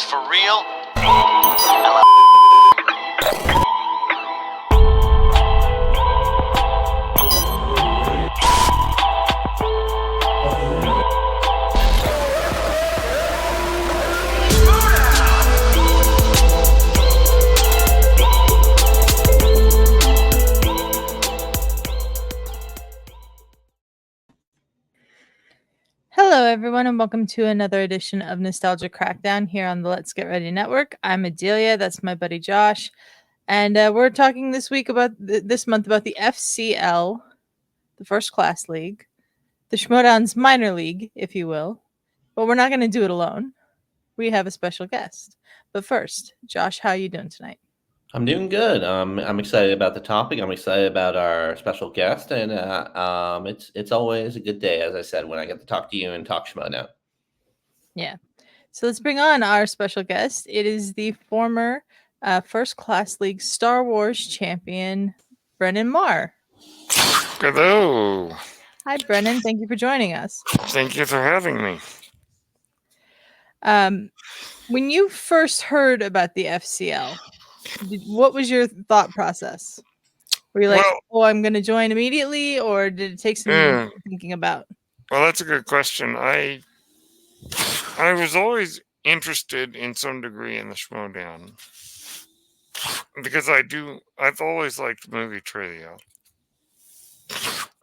for real? Hello, everyone, and welcome to another edition of Nostalgia Crackdown here on the Let's Get Ready Network. I'm Adelia. That's my buddy Josh, and we're talking this week about this month about the FCL, the First Class League, the Schmoedown's minor league, if you will. But we're not going to do it alone. We have a special guest. But first, Josh, how are you doing tonight? I'm doing good. I'm excited about the topic. I'm excited about our special guest, and it's always a good day, as I said, when I get to talk to you and talk Schmoedown. Yeah. So let's bring on our special guest. It is the former First Class League Star Wars champion, Brennen Marr. Hello. Hi, Brennen. Thank you for joining us. Thank you for having me. When you first heard about the FCL, what was your thought process? Were you like, I'm going to join immediately, or did it take some thinking about? Well, that's a good question. I was always interested in some degree in the Schmoedown because I've always liked movie trivia.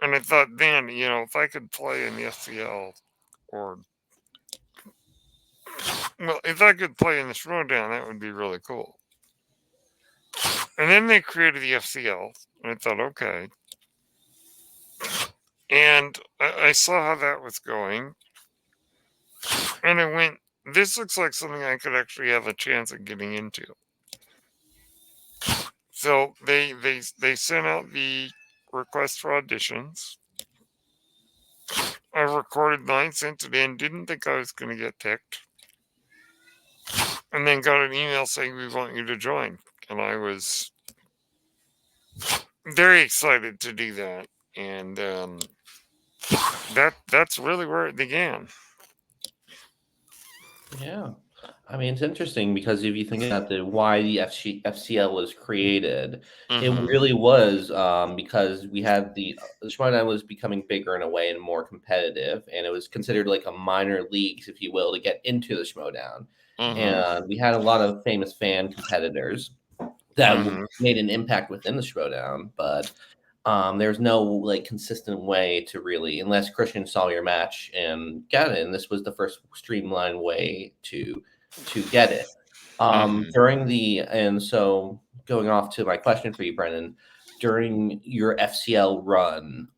And I thought then, if I could play in the FCL if I could play in the Schmoedown, that would be really cool. And then they created the FCL, and I thought, okay. And I saw how that was going, and I went, this looks like something I could actually have a chance of getting into. So they sent out the request for auditions. I recorded mine, sent it in, didn't think I was going to get picked. And then got an email saying, we want you to join. And I was very excited to do that. And that's really where it began. Yeah. I mean, it's interesting because if you think about why the FCL was created, it really was because we had the Schmoedown was becoming bigger in a way and more competitive, and it was considered like a minor leagues, if you will, to get into the Schmoedown. And we had a lot of famous fan competitors that made an impact within the Schmoedown, but there's no like consistent way to really, unless Christian saw your match and got it, and this was the first streamlined way to get it. And so going off to my question for you, Brennan, during your FCL run,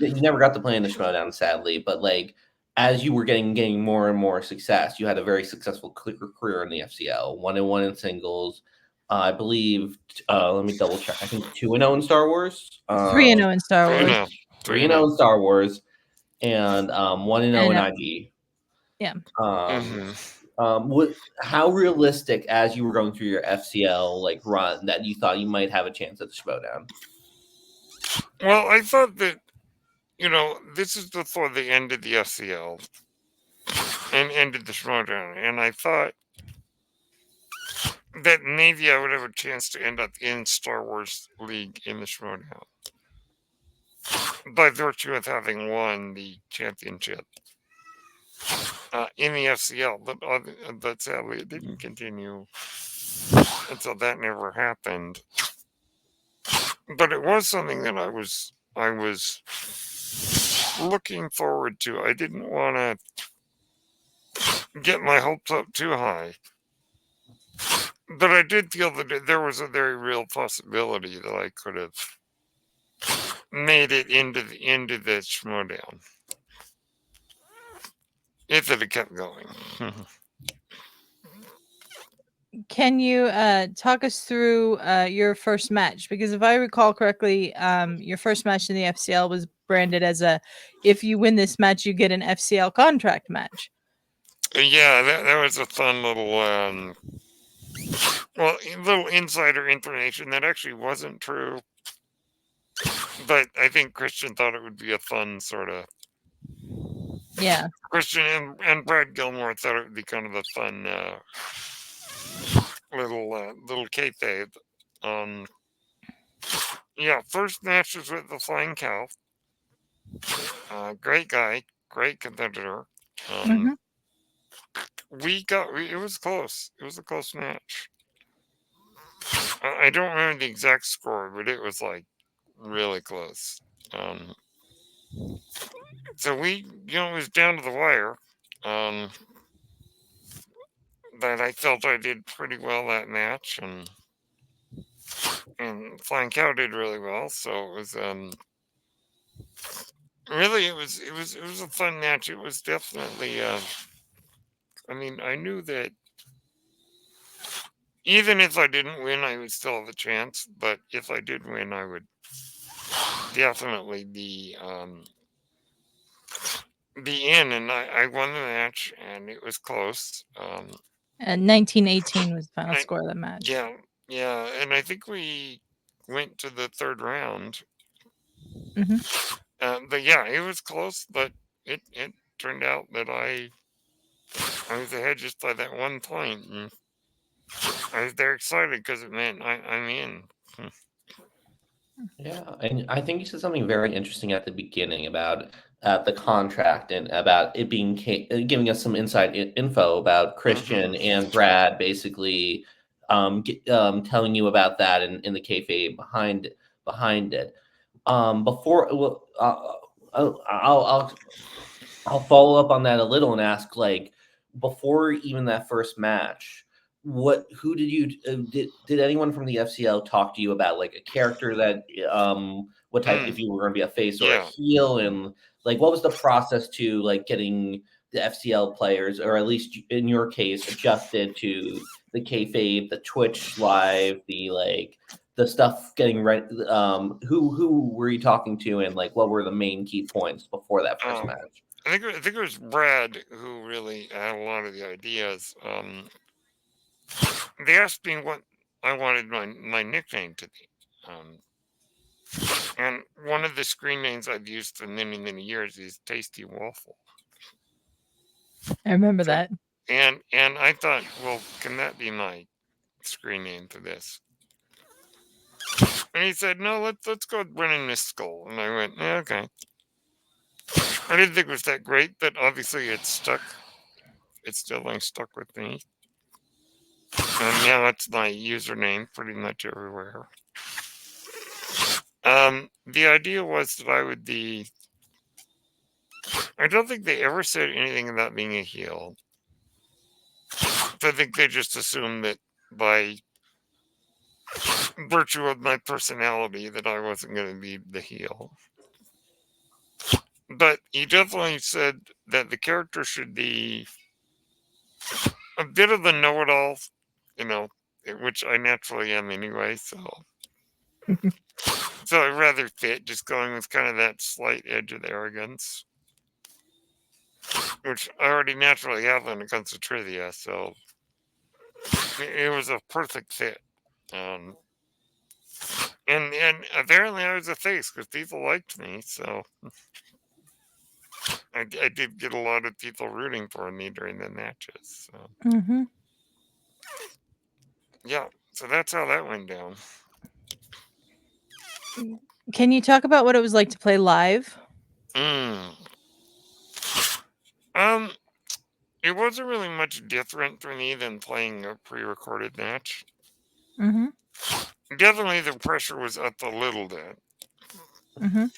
you never got to play in the Schmoedown, sadly, but like as you were getting more and more success, you had a very successful career in the FCL, 1-1 in singles. I believe, let me double check. I think 2-0 in Star Wars. 3-0 in Star Wars. 3-0 in Star Wars. And 1-0 in IG. Yeah. How realistic, as you were going through your FCL like run, that you thought you might have a chance at the Schmoedown? Well, I thought that, this is before they ended the FCL and ended the Schmoedown. And I thought that maybe I would have a chance to end up in Star Wars League in the Schmoedown by virtue of having won the championship in the FCL, but sadly it didn't continue, and so that never happened. But it was something that I was looking forward to. I didn't want to get my hopes up too high, but I did feel that there was a very real possibility that I could have made it into the Schmoedown if it had kept going. Can you talk us through your first match? Because if I recall correctly, your first match in the FCL was branded as if you win this match, you get an FCL contract match. Yeah, that was a fun little little insider information that actually wasn't true. But I think Christian thought it would be a fun sort of... Yeah. Christian and Brad Gilmore thought it would be kind of a fun kayfabe. Yeah, first match was with the Flying Cow. Great guy, great competitor. Mhm. It was close. It was a close match. I don't remember the exact score, but it was like really close. So it was down to the wire. But I felt I did pretty well that match, and Flying Cow did really well. So it was really it was a fun match. It was definitely I mean, I knew that even if I didn't win, I would still have a chance. But if I did win, I would definitely be in. And I won the match, and it was close. And 1918 was the final I, score of the match. yeah, and I think we went to the third round. Mhm. But yeah, it was close, but it turned out that I was ahead just by that one point, and I was very excited because it meant I'm in. Yeah, and I think you said something very interesting at the beginning about the contract and about it being giving us some inside info about Christian and Brad basically telling you about that in the kayfabe behind it. Before well, I'll follow up on that a little and ask, like, before even that first match, who did you did anyone from the FCL talk to you about, like, a character that what type, if you were going to be a face or a Yeah. heel, and like what was the process to like getting the FCL players, or at least in your case, adjusted to the kayfabe, the Twitch live, the stuff getting ready? Who were you talking to, and like what were the main key points before that first match? I think it was Brad who really had a lot of the ideas. They asked me what I wanted my nickname to be. And one of the screen names I've used for many years is Tasty Waffle. I remember that. And I thought, well, can that be my screen name for this? And he said, no, let's go with Brennen Skull. And I went, yeah, okay. I didn't think it was that great, but obviously it stuck. It's still stuck with me. And now it's my username pretty much everywhere. The idea was that I would be. I don't think they ever said anything about being a heel. I think they just assumed that by virtue of my personality that I wasn't going to be the heel. But he definitely said that the character should be a bit of a know-it-all, which I naturally am anyway, so it rather fit, just going with kind of that slight edge of arrogance, which I already naturally have when it comes to trivia, so it was a perfect fit. And apparently I was a face because people liked me, so I did get a lot of people rooting for me during the matches. So. Mhm. Yeah, so that's how that went down. Can you talk about what it was like to play live? It wasn't really much different for me than playing a pre-recorded match. Mhm. Definitely the pressure was up a little bit Mhm.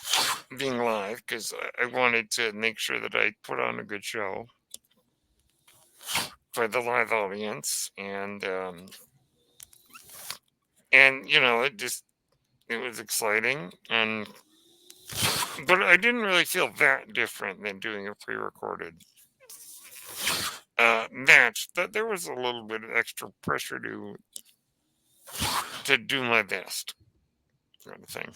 being live because I wanted to make sure that I put on a good show for the live audience, and it was exciting, but I didn't really feel that different than doing a pre-recorded match. But there was a little bit of extra pressure to do my best, kind of thing.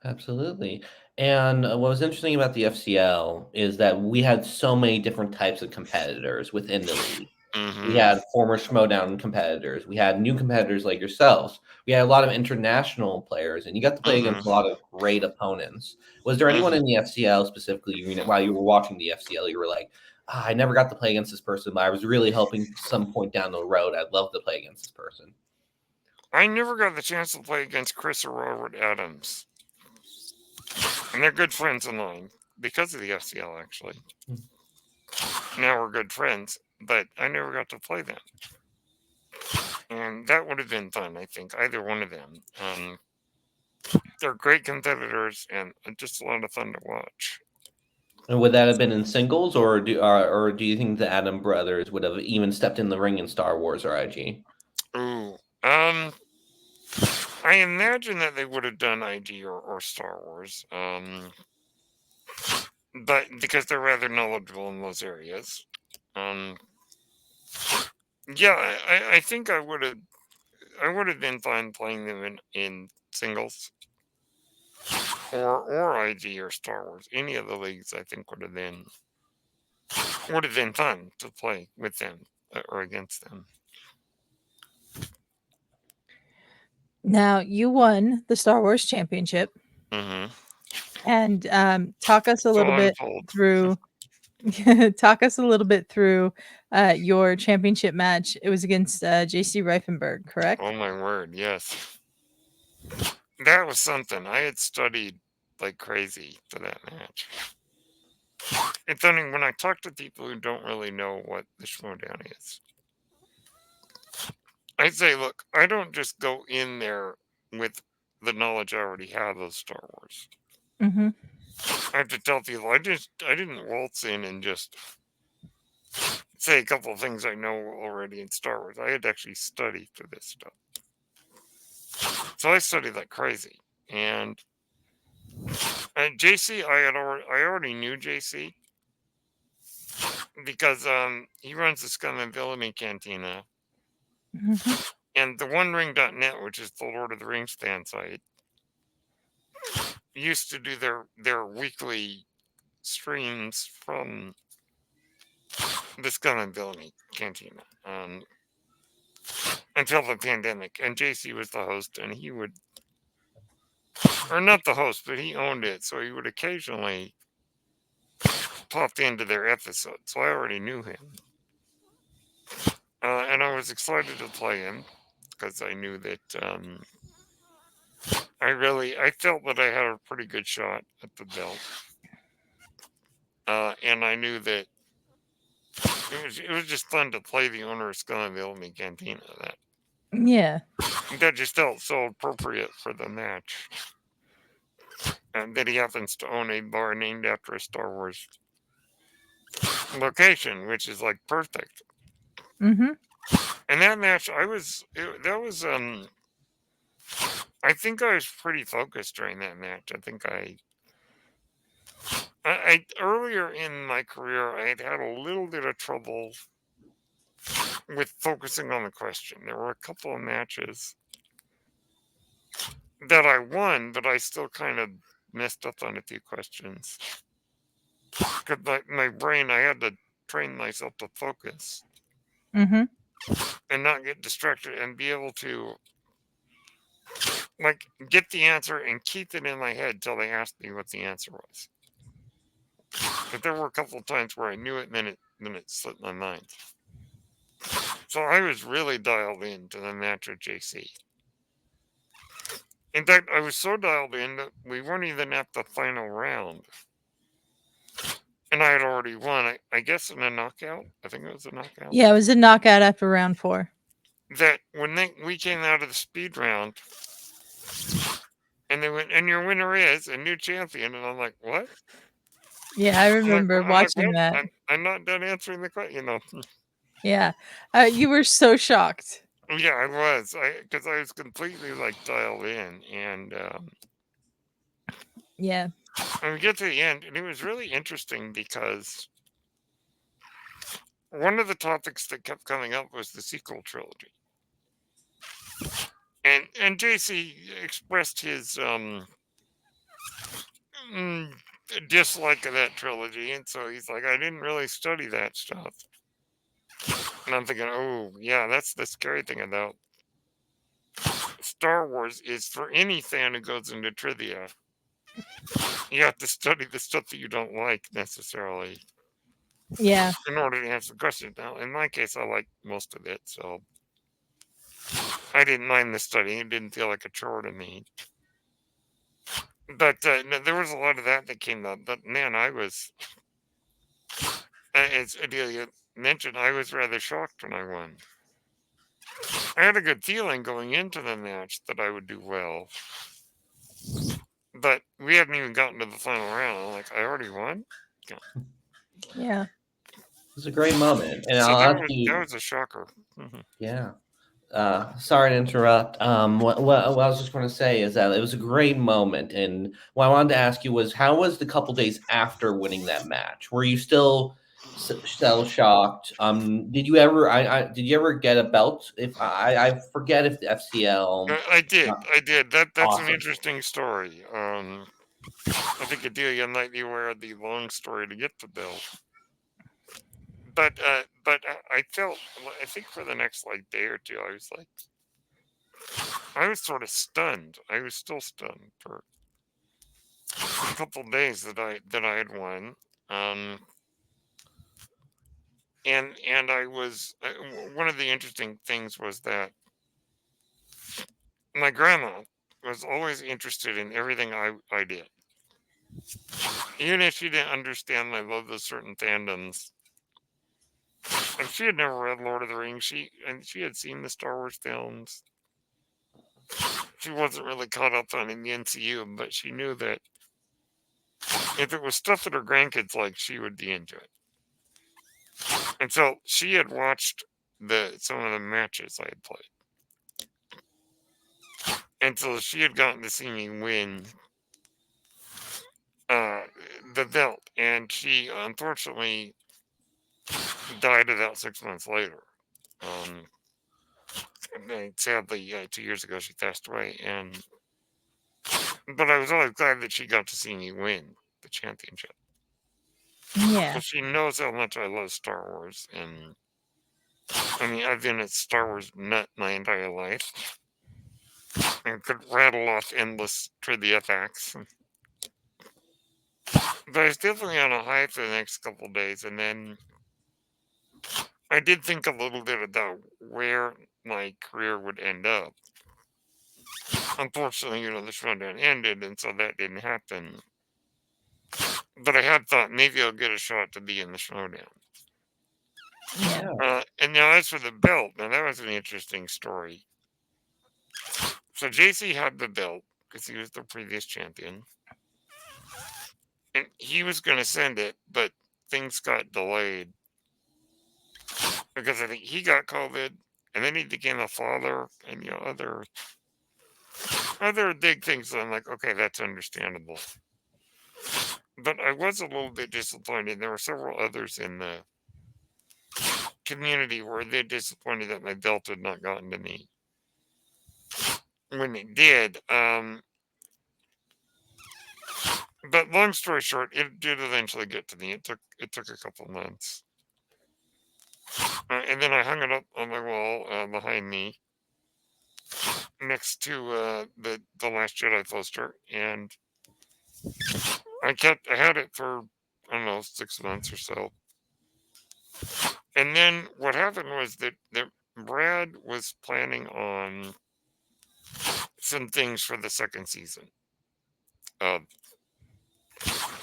Absolutely. And what was interesting about the FCL is that we had so many different types of competitors within the league. We had former Schmoedown competitors. We had new competitors like yourselves. We had a lot of international players, and you got to play against a lot of great opponents. Was there anyone in the FCL specifically, while you were watching the FCL, you were like, I never got to play against this person, but I was really hoping some point down the road I'd love to play against this person. I never got the chance to play against Chris or Robert Adams. And they're good friends of mine because of the FCL, actually. Now we're good friends, but I never got to play them. And that would have been fun, I think, either one of them. They're great competitors and just a lot of fun to watch. And would that have been in singles, or do you think the Adam brothers would have even stepped in the ring in Star Wars or IG? Ooh, I imagine that they would have done IG or Star Wars, but because they're rather knowledgeable in those areas. Yeah, I think I would have been fine playing them in singles or IG or Star Wars. Any of the leagues I think would have been fun to play with them or against them. Now, you won the Star Wars Championship. Mm-hmm. And talk us a little bit untold. through your championship match. It was against JC Reifenberg, correct? Oh my word, yes. That was something. I had studied like crazy for that match. It's funny when I talk to people who don't really know what the Schmoedown is. I say, look, I don't just go in there with the knowledge I already have of Star Wars. Mm-hmm. I have to tell people I didn't waltz in and just say a couple of things I know already in Star Wars. I had to actually study for this stuff. So I studied like crazy. And JC, I already knew JC because he runs the Scum and Villainy Cantina. Mm-hmm. And the OneRing.net, which is the Lord of the Rings fan site, used to do their weekly streams from the Scum and Villainy Cantina until the pandemic. And JC was the host, and he would, or not the host, but he owned it, so he would occasionally pop into their episodes. So I already knew him. And I was excited to play him because I knew that I felt that I had a pretty good shot at the belt. And I knew that it was just fun to play the owner of Scum and Villainy Cantina. That just felt so appropriate for the match. And that he happens to own a bar named after a Star Wars location, which is like perfect. Mm-hmm. And that match, I think I was pretty focused during that match. I think I earlier in my career, I had a little bit of trouble with focusing on the question. There were a couple of matches that I won, but I still kind of messed up on a few questions. Because my brain, I had to train myself to focus. Mm-hmm. And not get distracted and be able to like get the answer and keep it in my head till they asked me what the answer was. But there were a couple of times where I knew it, and then it slipped my mind. So I was really dialed into the match with JC. In fact, I was so dialed in that we weren't even at the final round. And I had already won, I guess, in a knockout. I think it was a knockout. Yeah, it was a knockout after round 4. That when we came out of the speed round, and they went, and your winner is a new champion. And I'm like, what? Yeah, I remember watching that. I'm not done answering the question, Yeah. You were so shocked. Yeah, I was. Because I was completely like dialed in. And yeah. And we get to the end, and it was really interesting because one of the topics that kept coming up was the sequel trilogy. And JC expressed his dislike of that trilogy, and so he's like, I didn't really study that stuff. And I'm thinking, oh yeah, that's the scary thing about Star Wars is for any fan who goes into trivia, you have to study the stuff that you don't like necessarily. Yeah. in order to answer the question. Now, in my case, I like most of it, so I didn't mind the studying. It didn't feel like a chore to me. But no, there was a lot of that came up. But man, I was, as Adelia mentioned, I was rather shocked when I won. I had a good feeling going into the match that I would do well. But we hadn't even gotten to the final round. I'm like, I already won? Yeah. It's a great moment, and So I'll that ask you. was a shocker. Yeah. Sorry to interrupt. What I was just going to say is that it was a great moment, and what I wanted to ask you was, how was the couple days after winning that match? Were you still shell shocked? Did you ever? Did you ever get a belt? If I forget if the FCL. I did. That's an Awesome. interesting story. I think Adelia might be aware of the long story to get the bill. But I felt, I think for the next like day or two, I was sort of stunned. I was still stunned for a couple days that I had won. And I was one of the interesting things was that my grandma was always interested in everything I did. Even if she didn't understand my love of certain fandoms. And she had never read Lord of the Rings. She had seen the Star Wars films. She wasn't really caught up on in the MCU, but she knew that if it was stuff that her grandkids liked, she would be into it. And so she had watched some of the matches I had played. And so she had gotten to see me win the belt. And she unfortunately died about 6 months later. And sadly, 2 years ago, she passed away. But I was always glad that she got to see me win the championship. Yeah. So she knows how much I love Star Wars. And I mean, I've been a Star Wars nut my entire life. And could rattle off endless trivia facts. But I was definitely on a high for the next couple days. And then I did think a little bit about where my career would end up. Unfortunately, the Schmoedown ended, and so that didn't happen. But I had thought maybe I'll get a shot to be in the Schmoedown. Yeah. And now as for the belt, now that was an interesting story. So JC had the belt because he was the previous champion. And he was going to send it, but things got delayed. Because I think he got COVID, and then he became a father, and other big things. So I'm like, okay, that's understandable. But I was a little bit disappointed. There were several others in the community where they're disappointed that my belt had not gotten to me. When it did, but long story short, it did eventually get to me. It took a couple months, and then I hung it up on my wall behind me, next to the Last Jedi poster, and I had it for I don't know 6 months or so, and then what happened was that Brad was planning on some things for the second season of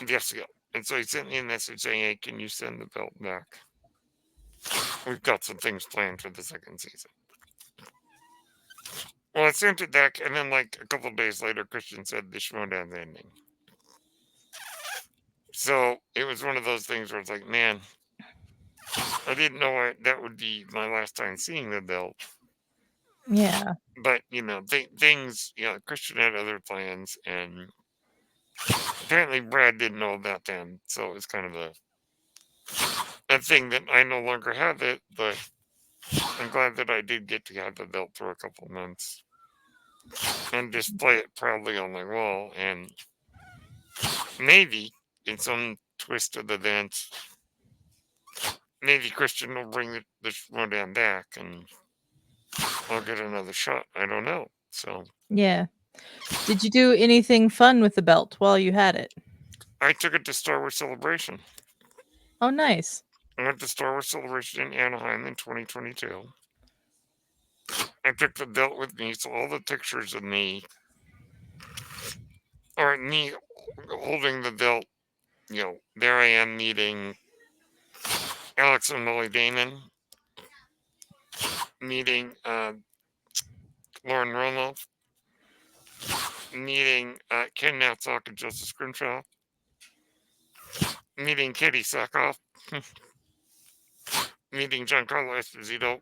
the FCL. And so he sent me a message saying, hey, can you send the belt back? We've got some things planned for the second season. Well, I sent it back, and then like a couple of days later, Christian said the Schmoedown's ending. So it was one of those things where it's like, man, I didn't know that would be my last time seeing the belt. Yeah. But, things, Christian had other plans, and apparently Brad didn't know about them. So it was kind of a thing that I no longer have it, but I'm glad that I did get to have the belt for a couple months and display it proudly on my wall. And maybe in some twist of events, maybe Christian will bring the Schmoedown back and I'll get another shot. I don't know. So Yeah. Did you do anything fun with the belt while you had it? I took it to Star Wars Celebration. Oh, nice. I went to Star Wars Celebration in Anaheim in 2022. I took the belt with me, so all the pictures of me are me holding the belt. There I am meeting Alex and Molly Damon, meeting Lauren Romoff, meeting Ken Natsock and Joseph Scrimshaw, meeting Katie Sackhoff, meeting Giancarlo Esposito.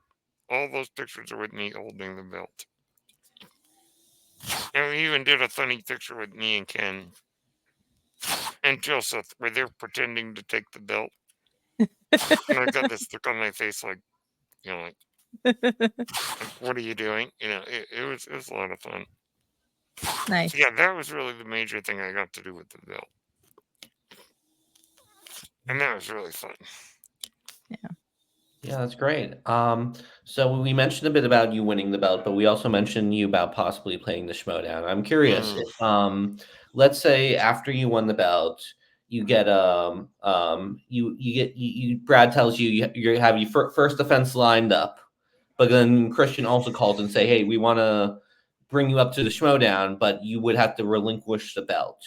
All those pictures are with me holding the belt. And we even did a funny picture with me and Ken and Joseph where they're pretending to take the belt. And I got this look on my face like, what are you doing? It was a lot of fun. Nice. So yeah, that was really the major thing I got to do with the belt. And that was really fun. Yeah, that's great. So we mentioned a bit about you winning the belt, but we also mentioned you about possibly playing the Schmoedown. I'm curious, let's say after you won the belt, you get Brad tells you you have your first defense lined up, but then Christian also calls and say, hey, we want to bring you up to the Schmoedown, but you would have to relinquish the belt.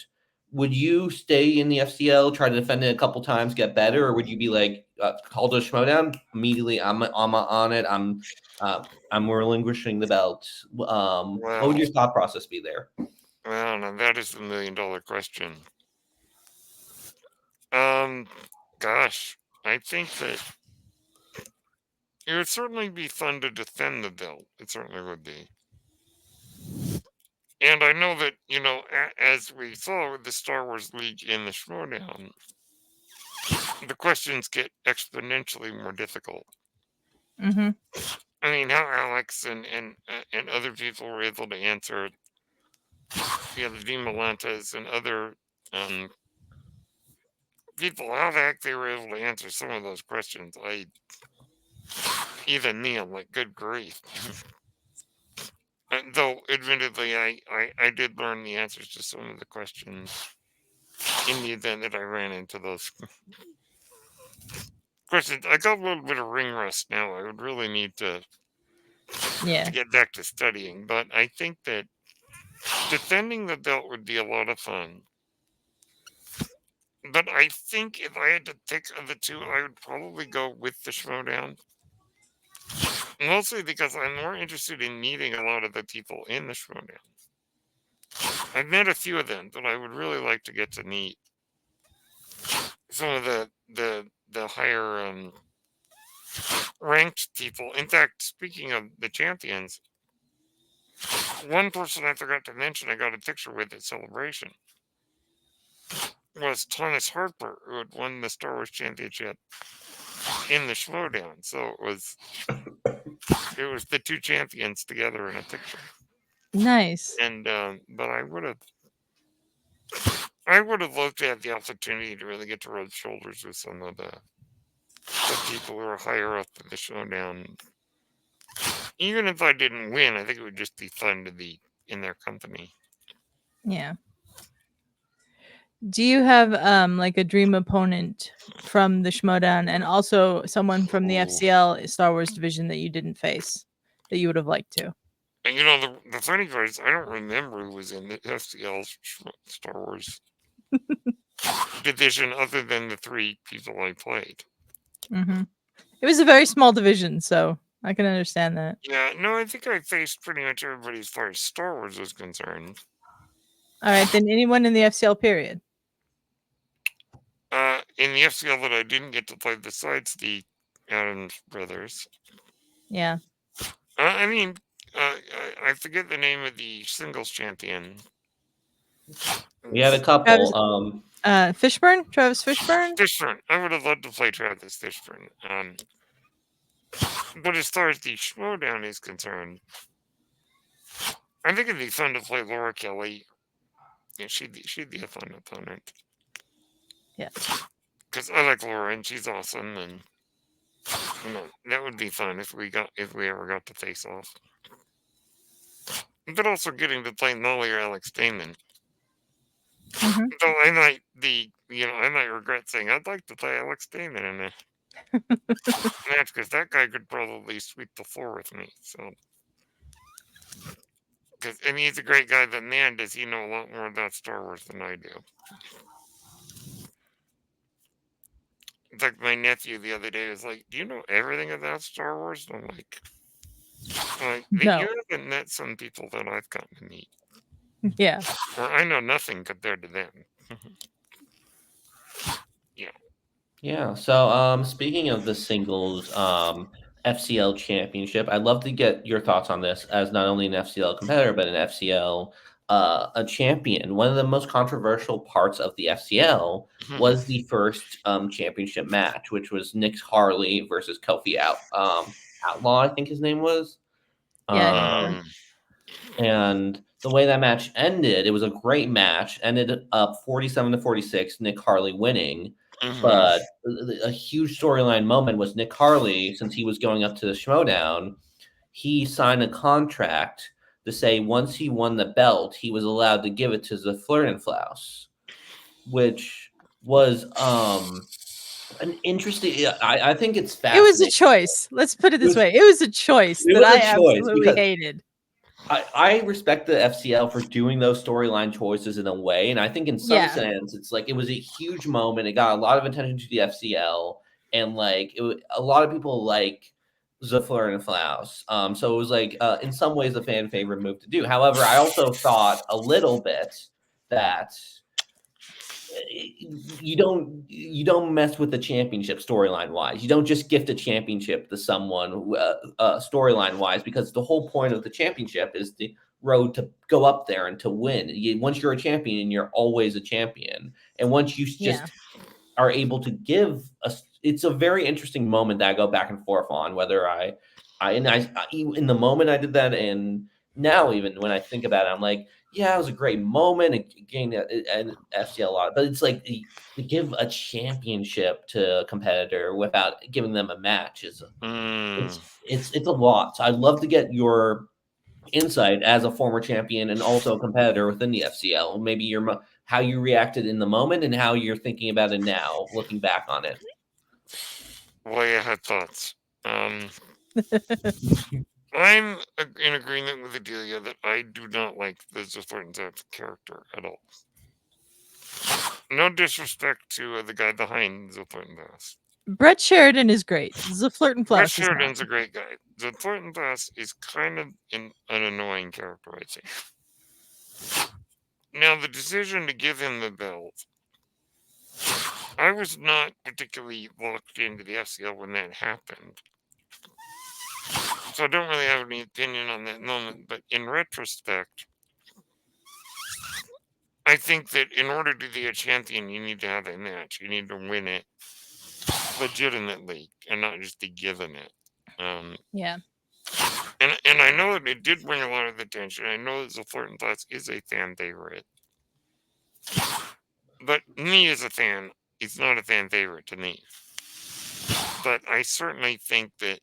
Would you stay in the FCL, try to defend it a couple times, get better, or would you be like, call the Schmoedown immediately? I'm on it. I'm relinquishing the belt. What would your thought process be there? Well, now that is the $1 million question. Gosh, I think that it would certainly be fun to defend the belt. It certainly would be. And I know that, as we saw with the Star Wars League in the Schmoedown, the questions get exponentially more difficult. Mm-hmm. I mean, how Alex and other people were able to answer, the Vimalantas and other people, how the heck they were able to answer some of those questions. Even me, I'm like, good grief. Though, admittedly, I did learn the answers to some of the questions in the event that I ran into those questions. I got a little bit of ring rust now. I would really need to get back to studying. But I think that defending the belt would be a lot of fun. But I think if I had to pick of the two, I would probably go with the Schmoedown. Mostly because I'm more interested in meeting a lot of the people in the Schmoedown. I've met a few of them, but I would really like to get to meet some of the higher ranked people. In fact, speaking of the champions, one person I forgot to mention I got a picture with at Celebration was Thomas Harper, who had won the Star Wars Championship in the Schmoedown. So it was the two champions together in a picture. Nice. And but I would have loved to have the opportunity to really get to rub shoulders with some of the people who are higher up in the Schmoedown. Even if I didn't win, I think it would just be fun to be in their company. Yeah. Do you have like a dream opponent from the Schmoedown and also someone from the FCL Star Wars division that you didn't face that you would have liked to? And the funny part is I don't remember who was in the FCL Star Wars division other than the three people I played. Mm-hmm. It was a very small division, so I can understand that. Yeah, no, I think I faced pretty much everybody as far as Star Wars was concerned. All right, then anyone in the FCL period? In the FCL that I didn't get to play besides the Adams brothers. Yeah. I mean, I forget the name of the singles champion. We had a couple. Fishburne? Travis Fishburne? Fishburne. I would have loved to play Travis Fishburne. But as far as the Schmoedown is concerned, I think it'd be fun to play Laura Kelly. Yeah, she'd be a fun opponent. Yeah. Because I like Laura and she's awesome, and that would be fun if we ever got to face off. But also getting to play Molly or Alex Damon. Mm-hmm. Though I might regret saying I'd like to play Alex Damon in it. match because that guy could probably sweep the floor with me. So, and he's a great guy, but man, does he know a lot more about Star Wars than I do. In fact, my nephew the other day was like, "Do you know everything about Star Wars?" And I'm like No. you haven't met some people that I've gotten to meet. Yeah. Or I know nothing compared to them. Yeah. Yeah. So, speaking of the singles FCL championship, I'd love to get your thoughts on this as not only an FCL competitor but an FCL a champion. One of the most controversial parts of the FCL was the first championship match, which was Nick Harley versus Kofi Outlaw, I think his name was. Yeah, I think so. And the way that match ended, it was a great match. Ended up 47-46, Nick Harley winning. But a huge storyline moment was Nick Harley, since he was going up to the Schmoedown, he signed a contract to say once he won the belt, he was allowed to give it to the Flirtenflaus, which was an interesting. I think it's It fascinating. was a choice. Let's put it this way. It was a choice that I absolutely hated. I respect the FCL for doing those storyline choices in a way, and I think in some sense it's like it was a huge moment. It got a lot of attention to the FCL, and like a lot of people like the Flirtenflaus. So it was like in some ways a fan favorite move to do. However, I also thought a little bit that you don't mess with the championship storyline wise. You don't just gift a championship to someone storyline wise, because the whole point of the championship is the road to go up there and to win. Once you're a champion, you're always a champion, and once you just are able to give it's a very interesting moment that I go back and forth on whether I in the moment I did that, and now even when I think about it, I'm like, yeah, it was a great moment. It gained an FCL a lot, but it's like to give a championship to a competitor without giving them a match is it's a lot. So I'd love to get your insight as a former champion and also a competitor within the FCL. Maybe your how you reacted in the moment and how you're thinking about it now, looking back on it. Well, I had thoughts. I'm in agreement with Adelia that I do not like the Flirtenflaus character at all. No disrespect to the guy behind the Flirtenflaus. Brett Sheridan is great. The Flirtenflaus Brett is Sheridan's not. a great guy. The Flirtenflaus is kind of an annoying character, I'd say. Now, the decision to give him the belt, I was not particularly locked into the FCL when that happened. So I don't really have any opinion on that moment, but in retrospect, I think that in order to be a champion, you need to have a match. You need to win it legitimately and not just be given it. Yeah. And I know that it did bring a lot of attention. I know that the Flirtenflaus is a fan favorite. But me as a fan, it's not a fan favorite to me. But I certainly think that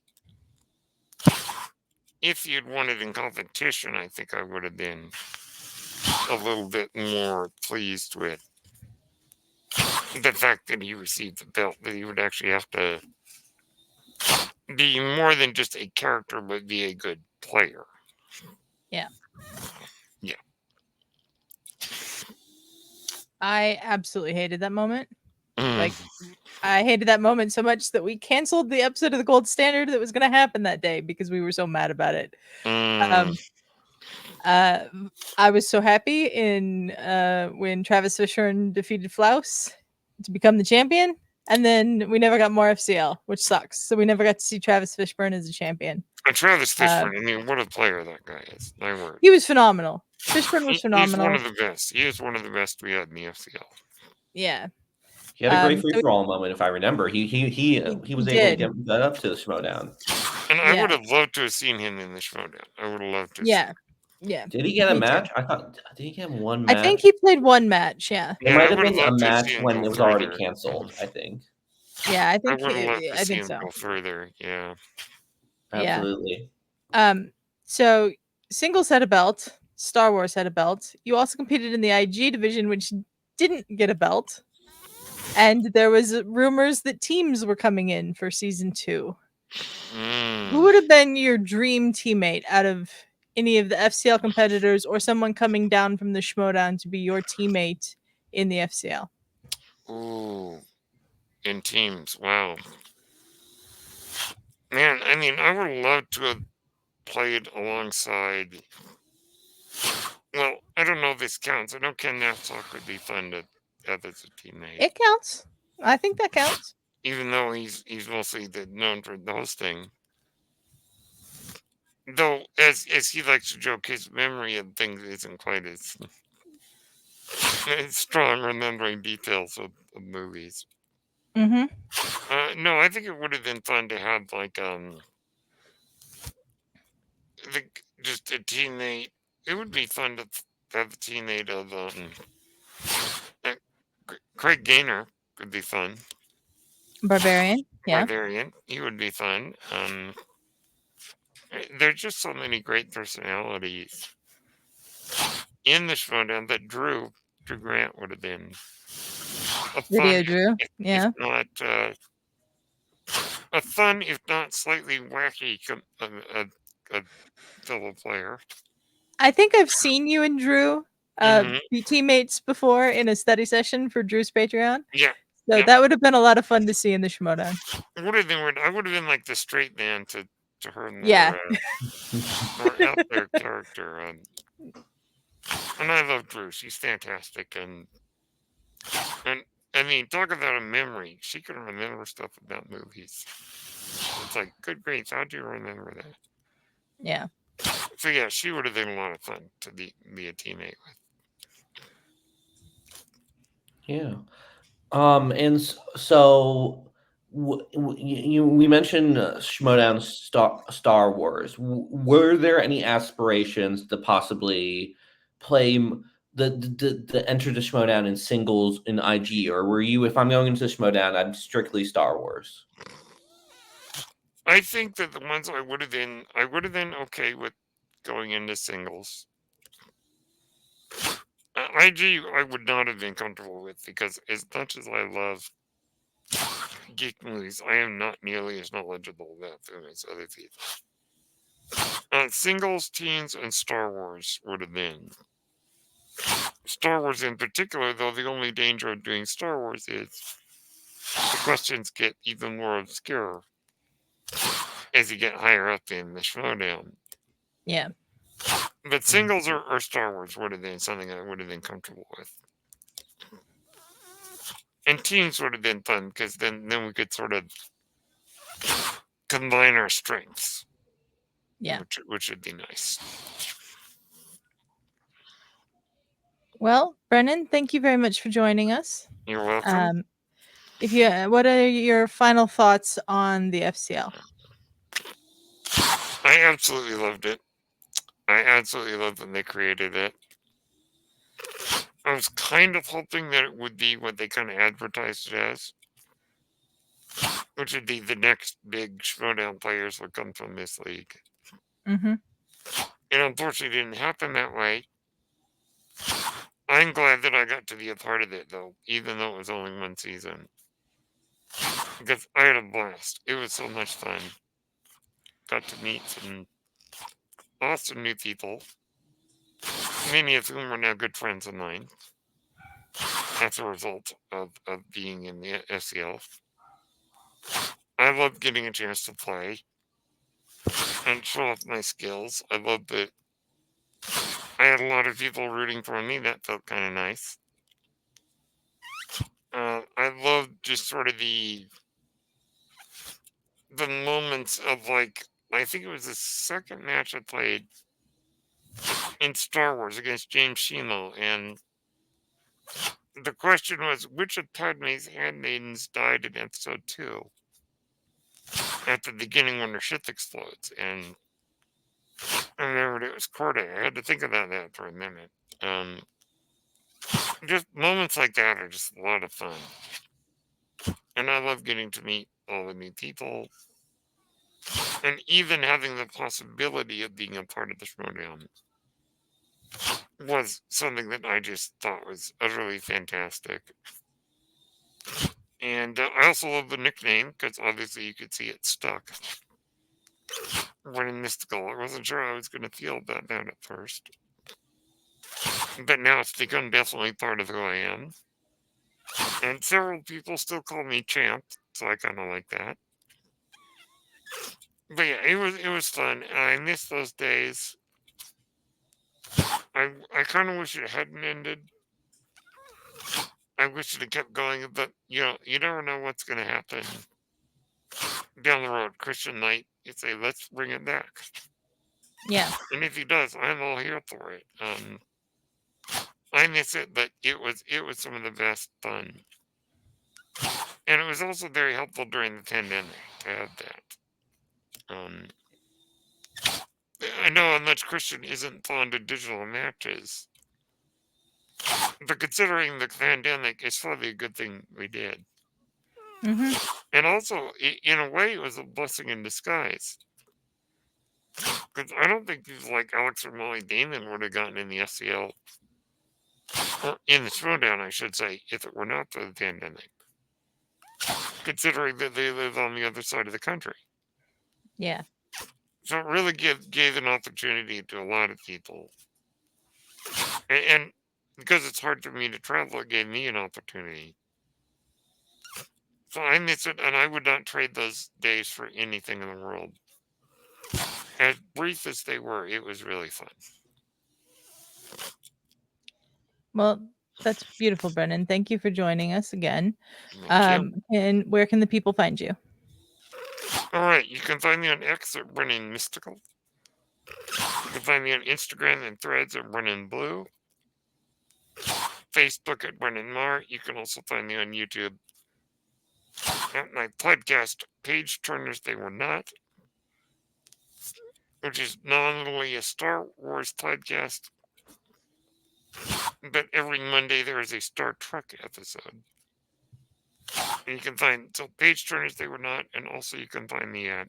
if you'd won it in competition, I think I would have been a little bit more pleased with the fact that he received the belt, that he would actually have to be more than just a character, but be a good player. Yeah. Yeah. I absolutely hated that moment. Like, I hated that moment so much that we canceled the episode of the Gold Standard that was going to happen that day because we were so mad about it. I was so happy when Travis Fishburne defeated Flaus to become the champion, and then we never got more FCL, which sucks. So we never got to see Travis Fishburne as a champion. And Travis Fishburne, I mean, what a player that guy is. My word. He was phenomenal. Fishburne was phenomenal. He's one of the best. He is one of the best we had in the FCL. Yeah. He had a great free for all moment, if I remember. He was able to get that up to the Schmoedown. And I would have loved to have seen him in the Schmoedown. I would have loved to. Yeah. Did he get a match? I thought. Did he get one match? I think he played one match. Yeah. It might have been a match when it was already canceled. I think. Yeah, I think. I would have loved to see him so. go further. Yeah. Absolutely. Yeah. So singles had a belt. Star Wars had a belt. You also competed in the IG division, which didn't get a belt. and there was rumors that teams were coming in for season 2. Who would have been your dream teammate out of any of the FCL competitors, or someone coming down from the Schmoedown to be your teammate in the FCL? Ooh, in teams. Wow. Man, I mean, I would love to have played alongside. Well, I don't know if this counts. I know Ken Knapsack would be fun to have as a teammate, It counts. I think that counts. even though he's mostly known for the hosting. Though, as he likes to joke, his memory of things isn't quite as strong, remembering details of movies. Mm-hmm. No, I think it would have been fun to have just a teammate. It would be fun to have a teammate of uh, Craig Gaynor could be fun. Barbarian. Yeah. Barbarian, he would be fun. There's just so many great personalities in the Schmoedown that Drew Grant would have been a Video fun, Drew. if Yeah. not a fun, if not slightly wacky fellow player. I think I've seen you and Drew be teammates before in a study session for Drew's Patreon. Yeah. So yeah. that would have been a lot of fun to see in the Schmoedown. Would have been weird. I would have been like the straight man to her and Yeah. her out there character. And I love Drew. She's fantastic. And I mean, talk about a memory. She can remember stuff about movies. It's like, good grief, how do you remember that? Yeah. So yeah, she would have been a lot of fun to be a teammate with. Yeah. And so we mentioned Schmoedown Star Wars. Were there any aspirations to possibly play the enter the Schmoedown in singles in IG, or were you, if I'm going into Schmoedown, I'm strictly Star Wars? I think that the ones I would have been okay with going into singles. IG, I would not have been comfortable with, because as much as I love geek movies, I am not nearly as knowledgeable about them as other people. Singles, teens, and Star Wars would have been. Star Wars in particular, though, the only danger of doing Star Wars is the questions get even more obscure as you get higher up in the Schmoedown. Yeah. But singles or Star Wars would have been something I would have been comfortable with. And teams would have been fun, because then we could sort of combine our strengths. Yeah. Which would be nice. Well, Brennan, thank you very much for joining us. You're welcome. What are your final thoughts on the FCL? I absolutely loved it. I absolutely loved when they created it. I was kind of hoping that it would be what they kind of advertised it as, which would be the next big Schmoedown players would come from this league. Mm-hmm. It unfortunately didn't happen that way. I'm glad that I got to be a part of it, though, even though it was only one season, because I had a blast. It was so much fun. Got to meet some awesome new people, many of whom are now good friends of mine as a result of being in the FCL. I love getting a chance to play and show off my skills. I love that I had a lot of people rooting for me. That felt kind of nice. I love just sort of the moments of, like, I think it was the second match I played in Star Wars against James Shimo, and the question was, which of Padme's handmaidens died in episode 2 at the beginning when her ship explodes? And I remembered it was Corday. I had to think about that for a minute. Just moments like that are just a lot of fun. And I love getting to meet all the new people, and even having the possibility of being a part of the Schmoedown was something that I just thought was utterly fantastic. And I also love the nickname because obviously you could see it stuck. Brennan Mystical. I wasn't sure I was going to feel about that at first. But now it's become definitely part of who I am. And several people still call me Champ, so I kind of like that. But yeah, it was fun. I miss those days. I kind of wish it hadn't ended. I wish it had kept going, but you never know what's going to happen down the road. Christian Knight, you say, let's bring it back. Yeah. And if he does, I'm all here for it. I miss it, but it was some of the best fun. And it was also very helpful during the pandemic to have that. I know how much Christian isn't fond of digital matches, but considering the pandemic, it's probably a good thing we did. Mm-hmm. And also, in a way, it was a blessing in disguise. Because I don't think people like Alex or Molly Damon would have gotten in the FCL, or in the Schmoedown, I should say, if it were not for the pandemic. Considering that they live on the other side of the country. Yeah. So it really gave an opportunity to a lot of people. And because it's hard for me to travel, it gave me an opportunity. So I miss it, and I would not trade those days for anything in the world. As brief as they were, it was really fun. Well, that's beautiful, Brennan. Thank you for joining us again. Thank you. And where can the people find you? All right, you can find me on X at Brennen Mystical. You can find me on Instagram and Threads at Brennen Blue. Facebook at Brennen Marr. You can also find me on YouTube at my podcast, Page Turners They Were Not, which is nominally a Star Wars podcast. But every Monday there is a Star Trek episode. And you can find Page Turners They Were Not, and also you can find me at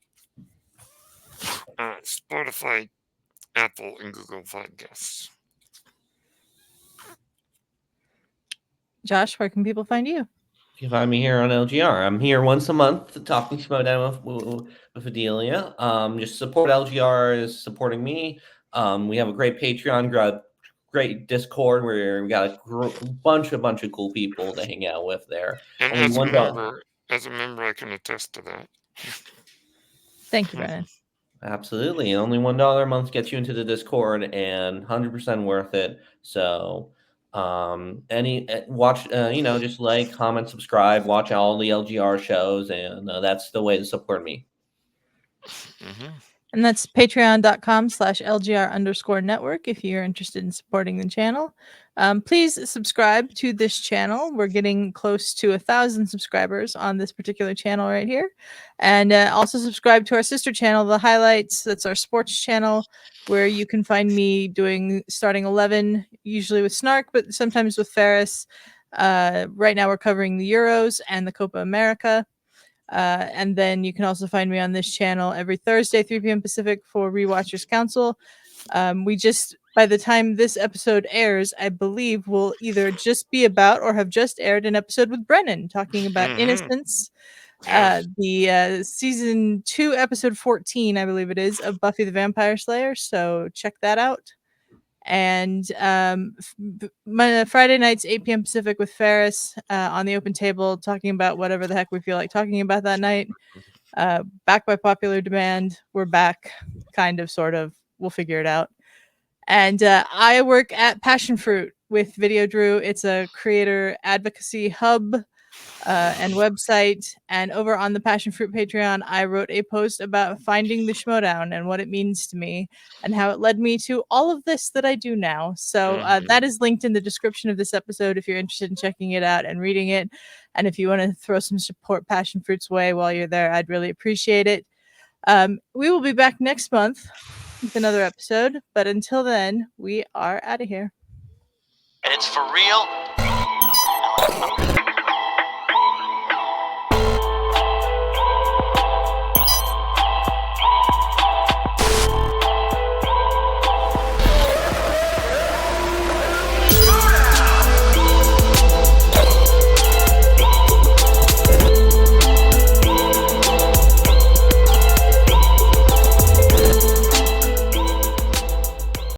Spotify, Apple, and Google Podcasts. Josh, where can people find you? You can find me here on LGR. I'm here once a month talking Schmoedown with Adelia. Just support LGR is supporting me. We have a great Patreon, great Discord where we got a bunch of cool people to hang out with there. And Only as a member, I can attest to that. Thank you, Brennan. Absolutely. Only $1 a month gets you into the Discord and 100% worth it. So watch, just like, comment, subscribe, watch all the LGR shows, and that's the way to support me. Mm-hmm. And that's patreon.com/LGR_network if you're interested in supporting the channel. Please subscribe to this channel. We're getting close to 1,000 subscribers on this particular channel right here. And also subscribe to our sister channel, The Highlights. That's our sports channel, where you can find me doing starting 11, usually with Snark, but sometimes with Ferris. Right now we're covering the Euros and the Copa America. And then you can also find me on this channel every Thursday, 3 p.m. Pacific for Rewatchers Council. By the time this episode airs, I believe will either just be about or have just aired an episode with Brennan talking about Innocence. Yes. The season 2, episode 14, I believe it is, of Buffy the Vampire Slayer. So check that out. And my Friday nights, 8 p.m. Pacific with Ferris on the open table, talking about whatever the heck we feel like talking about that night. Back by popular demand. We're back, kind of, sort of. We'll figure it out. And I work at Passion Fruit with Video Drew. It's a creator advocacy hub and website. And over on the Passion Fruit Patreon, I wrote a post about finding the Schmoedown and what it means to me and how it led me to all of this that I do now. So that is linked in the description of this episode if you're interested in checking it out and reading it. And if you want to throw some support Passion Fruit's way while you're there, I'd really appreciate it. We will be back next month with another episode. But until then, we are out of here. It's for real.